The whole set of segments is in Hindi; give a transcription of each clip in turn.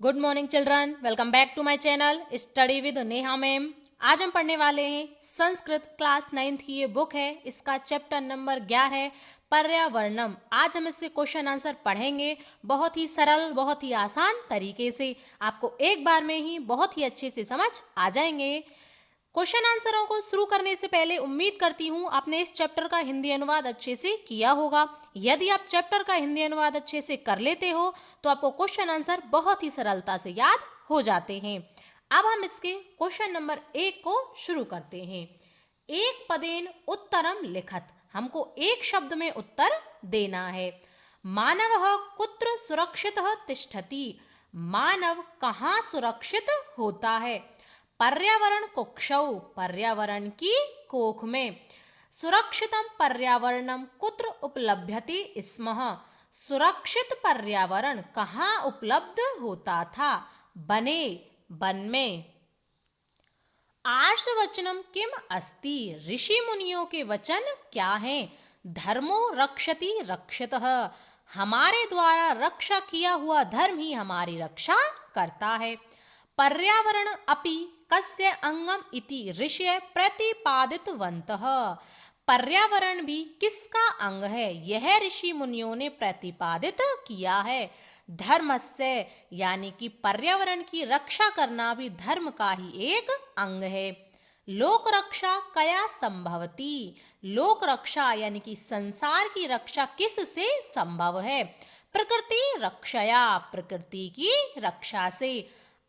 Good morning children, welcome back to my channel study with Neha ma'am. आज हम पढ़ने वाले हैं संस्कृत क्लास 9th की ये बुक है। इसका चैप्टर नंबर 11 है पर्यावरणम। आज हम इसके क्वेश्चन आंसर पढ़ेंगे बहुत ही सरल, बहुत ही आसान तरीके से। आपको एक बार में ही बहुत ही अच्छे से समझ आ जाएंगे। क्वेश्चन आंसरों को शुरू करने से पहले उम्मीद करती हूँ आपने इस चैप्टर का हिंदी अनुवाद अच्छे से किया होगा। यदि आप चैप्टर का हिंदी अनुवाद अच्छे से कर लेते हो तो आपको क्वेश्चन आंसर बहुत ही सरलता से याद हो जाते हैं। अब हम इसके क्वेश्चन नंबर 1 को शुरू करते हैं। एक पदेन उत्तरम लिखत। हमको एक शब्द में उत्तर देना है। मानवः कुत्र सुरक्षितः तिष्ठति। मानव कहाँ सुरक्षित होता है? पर्यावरण कुक्षौ। पर्यावरण की कोख में। सुरक्षितम पर्यावरणम कुत्र उपलभ्यते स्म। सुरक्षित पर्यावरण कहाँ उपलब्ध होता था? बने, वन में। आर्षवचनम किम अस्ति। ऋषि मुनियों के वचन क्या हैं? धर्मो रक्षति रक्षितः। हमारे द्वारा रक्षा किया हुआ धर्म ही हमारी रक्षा करता है। पर्यावरण अपि कस्य अंगम इति ऋषय प्रतिपादितवन्तः। पर्यावरण भी किसका अंग है? यह ऋषि मुनियों ने प्रतिपादित किया है। धर्मस्य यानी कि पर्यावरण की रक्षा करना भी धर्म का ही एक अंग है। लोक रक्षा कया संभवती। लोक रक्षा यानी कि संसार की रक्षा किस से संभव है? प्रकृति रक्षया। प्रकृति की रक्षा से।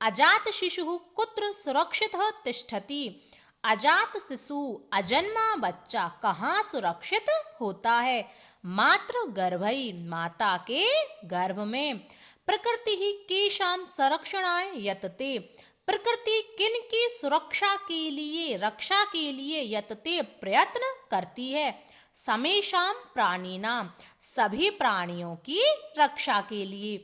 अजात शिशु कुत्र सुरक्षितः तिष्ठति। अजात शिशु अजन्मा बच्चा कहाँ सुरक्षित होता है? मातृ गर्भई। माता के गर्भ में। प्रकृति ही केशाम संरक्षणाय यतते। प्रकृति किन की सुरक्षा के लिए, रक्षा के लिए यतते प्रयत्न करती है? समेशाम प्राणिनाम। सभी प्राणियों की रक्षा के लिए।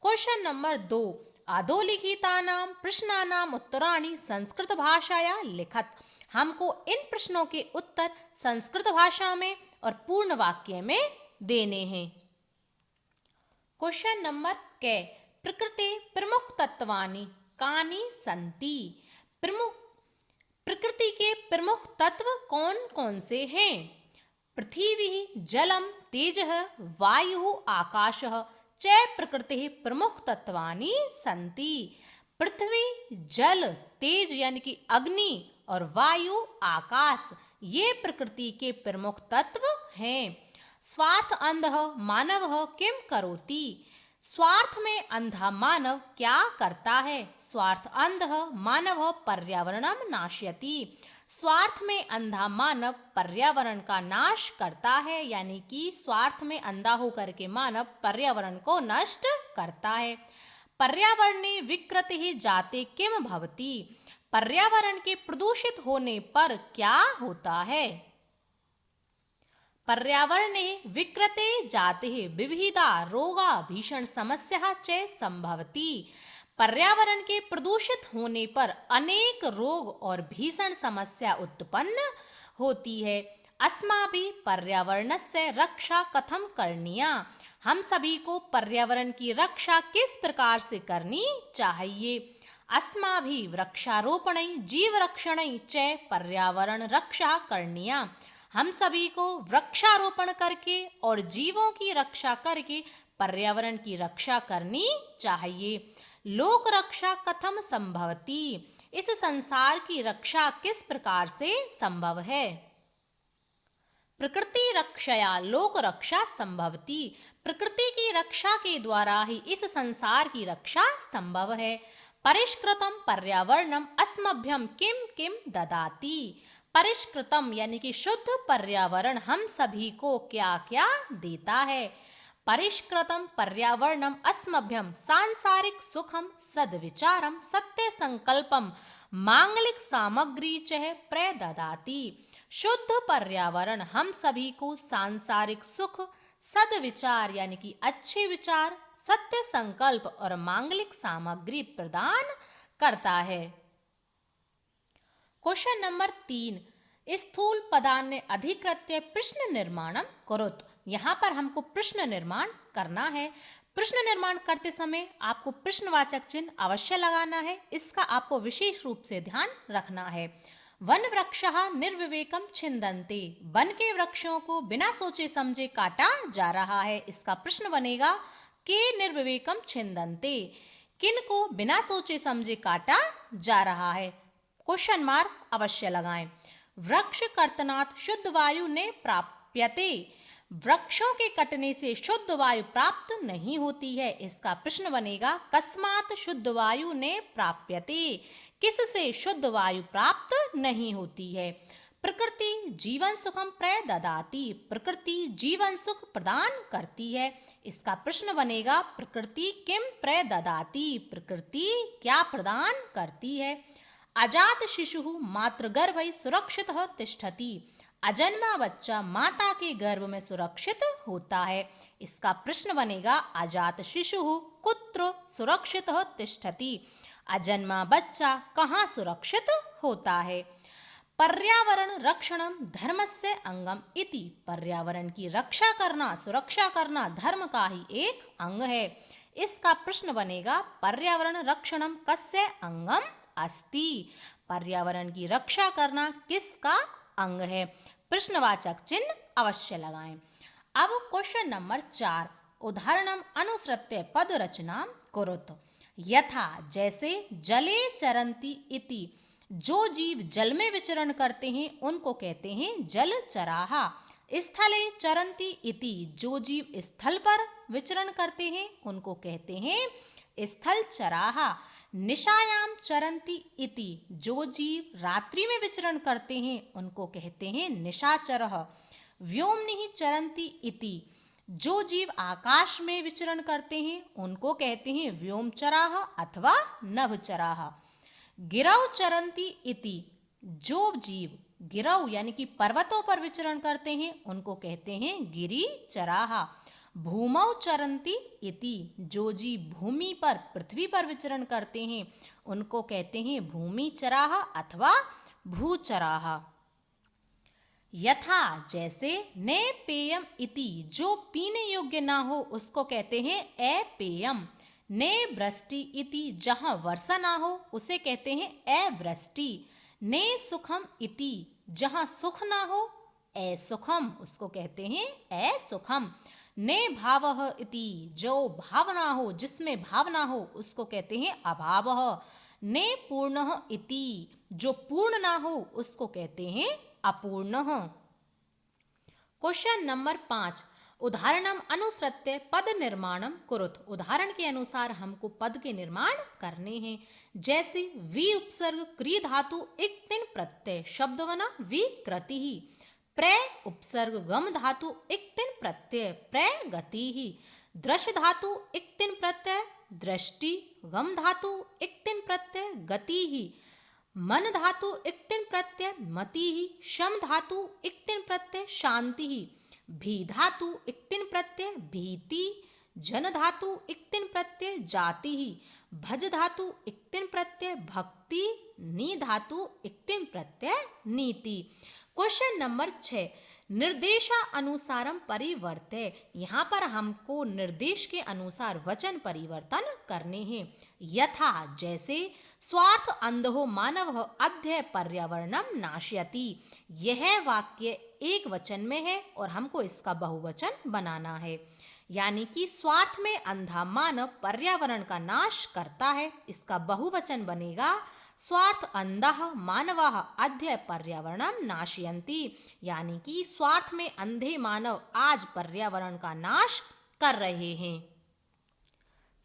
Question number 2। अधोलिखितानां प्रश्नानां उत्तराणि संस्कृत भाषाया लिखत। हमको इन प्रश्नों के उत्तर संस्कृत भाषा में और पूर्ण वाक्य में देने हैं। क्वेश्चन नंबर के। प्रकृति प्रमुख तत्वानि कानि सन्ति। प्रकृति के प्रमुख तत्व कौन कौन से हैं? पृथ्वी जलम तेजः वायुः आकाशः च प्रकृति प्रमुख तत्वानि सन्ति। पृथ्वी जल तेज यानी कि अग्नि और वायु आकाश ये प्रकृति के प्रमुख तत्व हैं। स्वार्थ अंधः मानवः किम करोति। स्वार्थ में अंधा मानव क्या करता है? स्वार्थ अंधः मानवः पर्यावरणम नाशयति। स्वार्थ में अंधा मानव पर्यावरण का नाश करता है, यानी कि स्वार्थ में अंधा होकर के मानव पर्यावरण को नष्ट करता है। पर्यावरणे विकृतिः जाते किम भवति। पर्यावरण के प्रदूषित होने पर क्या होता है? पर्यावरणे विकृते जाते विविधा रोगा भीषण समस्या च संभवति। पर्यावरण के प्रदूषित होने पर अनेक रोग और भीषण समस्या उत्पन्न होती है। अस्माभिः पर्यावरणस्य रक्षा कथं करणीया। हम सभी को पर्यावरण की रक्षा किस प्रकार से करनी चाहिए? अस्माभिः वृक्षारोपणै जीवरक्षणै च पर्यावरण रक्षा करणीया। हम सभी को वृक्षारोपण करके और जीवों की रक्षा करके पर्यावरण की रक्षा करनी चाहिए। लोक रक्षा कथम संभवती। इस संसार की रक्षा किस प्रकार से संभव है? प्रकृति रक्षया लोक रक्षा संभवती। प्रकृति की रक्षा के द्वारा ही इस संसार की रक्षा संभव है। परिष्कृतम पर्यावरणम अस्मभ्यम किम किम ददाति। परिष्कृतम यानी कि शुद्ध पर्यावरण हम सभी को क्या क्या देता है? परिष्कृतम पर्यावरणम अस्मभ्यम सांसारिक सुखम सद्विचारम सत्य संकल्पम मांगलिक सामग्री च प्रददाति। शुद्ध पर्यावरण हम सभी को सांसारिक सुख, सद्विचार यानी कि अच्छे विचार, सत्य संकल्प और मांगलिक सामग्री प्रदान करता है। Question number 3। स्थूल पदान्य अधिकृत्य प्रश्न निर्माणम करोत। यहाँ पर हमको प्रश्न निर्माण करना है। प्रश्न निर्माण करते समय आपको प्रश्नवाचक चिन्ह अवश्य लगाना है, इसका आपको विशेष रूप से ध्यान रखना है। वन वृक्षः निर्विवेकम छिन्दन्ते, वन के वृक्षों को बिना सोचे समझे काटा जा रहा है। इसका प्रश्न बनेगा के निर्विवेकम छिन्दन्ते, किन को बिना सोचे समझे काटा जा रहा है। क्वेश्चन मार्क अवश्य लगाएं। वृक्ष कर्तनात् शुद्ध वायु ने प्राप्यते, वृक्षों के कटने से शुद्ध वायु प्राप्त नहीं होती है। इसका प्रश्न बनेगा कस्मात् शुद्ध वायु ने प्राप्यते, किससे शुद्ध वायु प्राप्त नहीं होती है। प्रकृति जीवन सुखम प्रददाति, प्रकृति जीवन सुख प्रदान करती है। इसका प्रश्न बनेगा प्रकृति किम प्रददाति, प्रकृति क्या प्रदान करती है। अजात शिशुः मातृगर्भे सुरक्षितः तिष्ठति, अजन्मा बच्चा माता के गर्भ में सुरक्षित होता है। इसका प्रश्न बनेगा अजात शिशुः कुत्र सुरक्षितः तिष्ठति, अजन्मा बच्चा कहाँ सुरक्षित होता है। पर्यावरण रक्षणम धर्मस्य अंगम इति, पर्यावरण की रक्षा करना सुरक्षा करना धर्म का ही एक अंग है। इसका प्रश्न बनेगा पर्यावरण रक्षणम कस्य अंगम अस्ति, पर्यावरण की रक्षा करना किसका अंग है। प्रश्नवाचक चिन्ह अवश्य लगाएं। अब क्वेश्चन नंबर 4, उदाहरणम अनुसृत्य पद रचना कुरुत। यथा जैसे जले चरन्ति इति, जो जीव जल में विचरण करते हैं उनको कहते हैं जलचराः। स्थले चरन्ति इति, जो जीव स्थल पर विचरण करते हैं उनको कहते हैं स्थलचराः। निशायाम चरन्ति इति, जो जीव रात्रि में विचरण करते हैं उनको कहते हैं निशाचरः। व्योमनिः चरन्ति इति, जो जीव आकाश में विचरण करते हैं उनको कहते हैं व्योमचराः अथवा नभचराः। गिरौ चरन्ति इति, जो जीव गिरौ यानी कि पर्वतों पर विचरण करते हैं उनको कहते हैं गिरिचराः। भूमौ चरन्ति इति, जो जीव भूमि पर पृथ्वी पर विचरण करते हैं उनको कहते हैं भूमिचराः अथवा भूचराः। यथा जैसे ने पेयम इति, जो पीने योग्य ना हो उसको कहते हैं अपेयम। ने वृष्टि इति, जहाँ वर्षा ना हो उसे कहते हैं अवृष्टि। ने सुखम इति, जहाँ सुख ना हो असुखम उसको कहते हैं असुखम। ने भावः इति, जो भावना हो जिसमें भावना हो उसको कहते हैं अभावः। ने पूर्णः इति, जो पूर्ण ना हो उसको कहते हैं अपूर्णः। क्वेश्चन नंबर 5, उदाहरणम अनुसृत्य पद निर्माणम कुरुत। उदाहरण के अनुसार हमको पद के निर्माण करने हैं। जैसे वि उपसर्ग क्री धातु इक तिन प्रत्यय, शब्द बना विकृति ही। प्र उपसर्ग गम धातु इक तिन प्रत्यय, प्रगति ही। दृश धातु इक तिन प्रत्यय दृष्टि, गम धातु इक तिन प्रत्यय गति ही। मन धातु इक तिन प्रत्यय मति ही। शम धातु इक तिन प्रत्यय शांति ही। भी धातु इक तिन प्रत्यय भीति। जन धातु इक तिन प्रत्यय जाति ही। भज धातु इक तिन प्रत्यय भक्ति। नी धातु इक तिन प्रत्यय नीति। Question number 6, निर्देशा अनुसारम परिवर्त्य। यहाँ पर हमको निर्देश के अनुसार वचन परिवर्तन करने हैं। यथा जैसे स्वार्थ अंधो मानव अध्य पर्यावरणम नाशयति, यह वाक्य एक वचन में है और हमको इसका बहुवचन बनाना है। यानी कि स्वार्थ में अंधा मानव पर्यावरण का नाश करता है, इसका बहुवचन बनेगा स्वार्थ अंधः मानवः अद्य पर्यावरणम नाशयन्ति, यानी कि स्वार्थ में अंधे मानव आज पर्यावरण का नाश कर रहे हैं।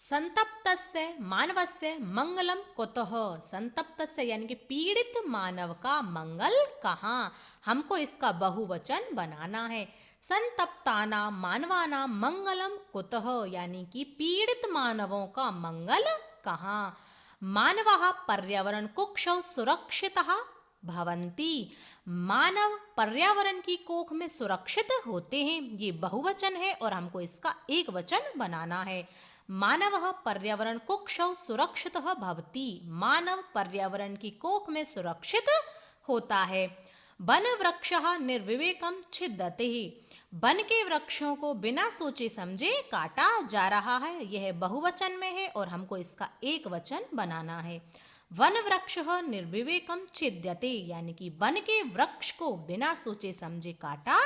संतप्तस्य मानवस्य मंगलम कुतः, संतप्तस्य यानी कि पीड़ित मानव का मंगल कहाँ, हमको इसका बहुवचन बनाना है। संतप्तानां मानवानां मंगलम कुतः, यानी कि पीड़ित मानवों का मंगल कहाँ। मानवाः पर्यावरण कुक्षौ सुरक्षितः भवन्ति, मानव पर्यावरण की कोख में सुरक्षित होते हैं, ये बहुवचन है और हमको इसका एक वचन बनाना है। मानवः पर्यावरण कुक्षौ सुरक्षितः भवति, मानव पर्यावरण की कोख में सुरक्षित होता है। वन वृक्षः निर्विवेकम छिद्यते। वन के वृक्षों को बिना सोचे समझे काटा जा रहा है। यह बहुवचन में है और हमको इसका एक वचन बनाना है। वन वृक्षः निर्विवेकम छिद्यते यानी कि वन के वृक्ष को बिना सोचे समझे काटा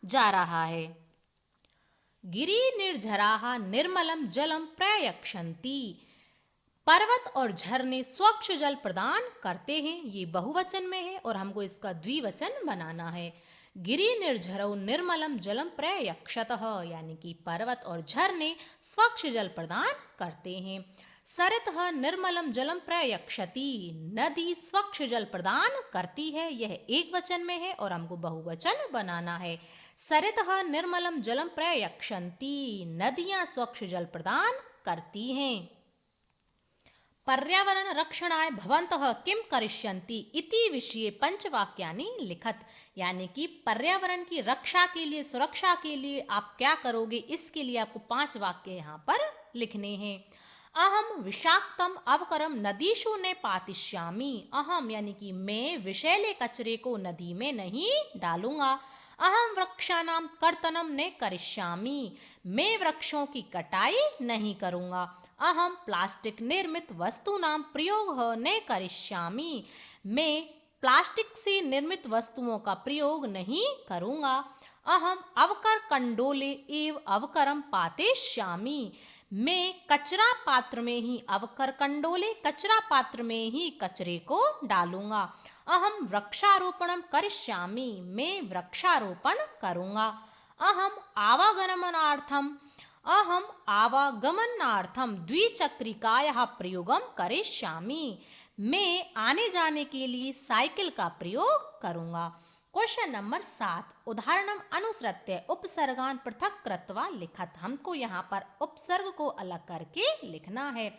जा रहा है। गिरि निर्झराः निर्मलम जलम प्रयक्षन्ति। पर्वत और झरने स्वच्छ जल प्रदान करते हैं। ये बहुवचन में है और हमको इसका द्विवचन बनाना है। गिरि निर्झरौ निर्मलम जलम प्रयक्षतः यानी कि पर्वत और झरने स्वच्छ जल प्रदान करते हैं। सरितः निर्मलम जलम प्रयक्षति। नदी स्वच्छ जल प्रदान करती है। यह एक वचन में है और हमको बहुवचन बनाना है। सरितः निर्मलम जलम प्रयक्षन्ति। नदियां स्वच्छ जल प्रदान करती हैं। पर्यावरण रक्षणाय भवन्तः किम करिष्यन्ति इति विषये पंचवाक्यानि लिखत। यानी कि पर्यावरण की रक्षा के लिए, सुरक्षा के लिए आप क्या करोगे, इसके लिए आपको 5 वाक्य यहाँ पर लिखने हैं। अहम विषाक्तम अवकरम नदीषु ने पातिष्यामि। अहम यानी कि मैं विषैले कचरे को नदी में नहीं डालूंगा। अहम वृक्षाणां कर्तनं न करिष्यामि। मैं वृक्षों की कटाई नहीं करूंगा। अहम प्लास्टिक निर्मित वस्तूनां प्रयोग न करिष्यामि। मैं प्लास्टिक से निर्मित वस्तुओं का प्रयोग नहीं करूंगा। अहम अवकर कंडोले एव अवकरम पातिष्यामि। मैं कचरा पात्र में ही अवकर कंडोले कचरा पात्र में ही कचरे को डालूंगा। अहम वृक्षारोपणम करिष्यामि। मैं वृक्षारोपण करूंगा। अहम आवागमनार्थम द्विचक्रिकायाः प्रयोगम करिष्यामि। मैं आने जाने के लिए साइकिल का प्रयोग करूंगा। क्वेश्चन नंबर 7 उदाहरणम अनुसृत्य उपसर्गान पृथक कृत्वा लिखत। हमको यहाँ पर उपसर्ग को अलग करके लिखना है।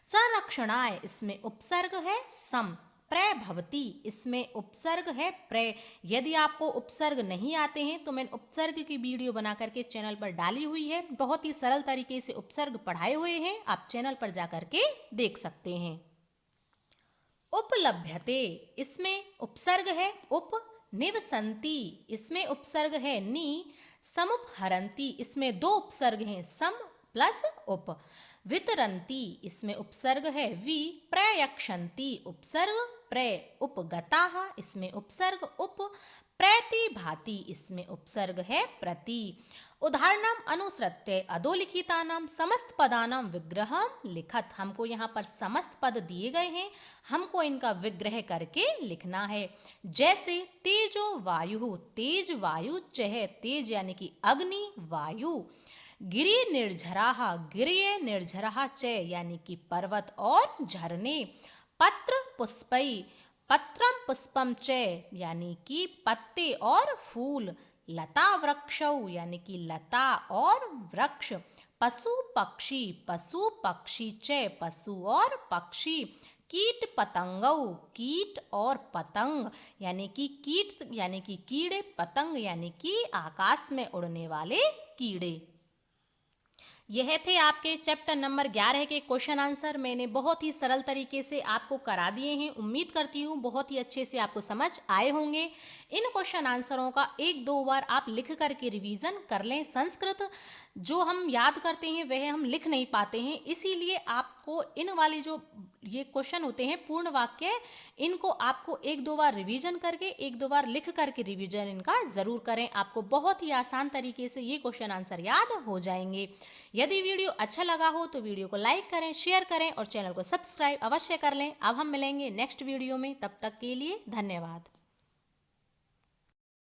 संरक्षणाय इसमें उपसर्ग है सम। प्रभवति इसमें उपसर्ग है प्र। यदि आपको उपसर्ग नहीं आते हैं तो मैंने उपसर्ग की वीडियो बना करके चैनल पर डाली हुई है। बहुत ही सरल तरीके से उपसर्ग पढ़ाए हुए हैं, आप चैनल पर जा करके देख सकते हैं। उपलभ्यते इसमें उपसर्ग है उप। निवसन्ति इसमें उपसर्ग है नी। समुपहरन्ति इसमें 2 उपसर्ग हैं सम प्लस उप। वितरन्ति इसमें उपसर्ग है वि। प्रयक्षन्ति उपसर्ग प्र। उपगताः इसमें उपसर्ग उप। प्रतिभाति इसमें उपसर्ग है प्रति। उदाहरणम अनुसृत्य अधोलिखितानां समस्त पदानां विग्रहं लिखत। हमको यहाँ पर समस्त पद दिए गए हैं, हमको इनका विग्रह करके लिखना है। जैसे तेजो वायु, तेज वायु चह। तेज यानी कि अग्नि, वायु। गिरि निर्झराः, गिरिये निर्झराः च यानी कि पर्वत और झरने। पत्र पुष्पै, पत्रम पुष्पम च यानी कि पत्ते और फूल। लता वृक्षौ यानी कि लता और वृक्ष। पशु पक्षी, पशु पक्षी च पशु और पक्षी। कीट पतंगौ, कीट और पतंग यानी कि कीट यानी कि कीड़े, पतंग यानी कि आकाश में उड़ने वाले कीड़े। यह थे आपके चैप्टर नंबर 11 के क्वेश्चन आंसर। मैंने बहुत ही सरल तरीके से आपको करा दिए हैं। उम्मीद करती हूँ बहुत ही अच्छे से आपको समझ आए होंगे। इन क्वेश्चन आंसरों का 1-2 बार आप लिख करके रिवीजन कर लें। संस्कृत जो हम याद करते हैं वह हम लिख नहीं पाते हैं, इसीलिए आपको इन वाले जो ये क्वेश्चन होते हैं पूर्ण वाक्य, इनको आपको 1-2 बार रिवीजन करके 1-2 बार लिख करके रिवीजन इनका ज़रूर करें। आपको बहुत ही आसान तरीके से ये क्वेश्चन आंसर याद हो जाएंगे। यदि वीडियो अच्छा लगा हो तो वीडियो को लाइक करें, शेयर करें और चैनल को सब्सक्राइब अवश्य कर लें। अब हम मिलेंगे नेक्स्ट वीडियो में, तब तक के लिए धन्यवाद।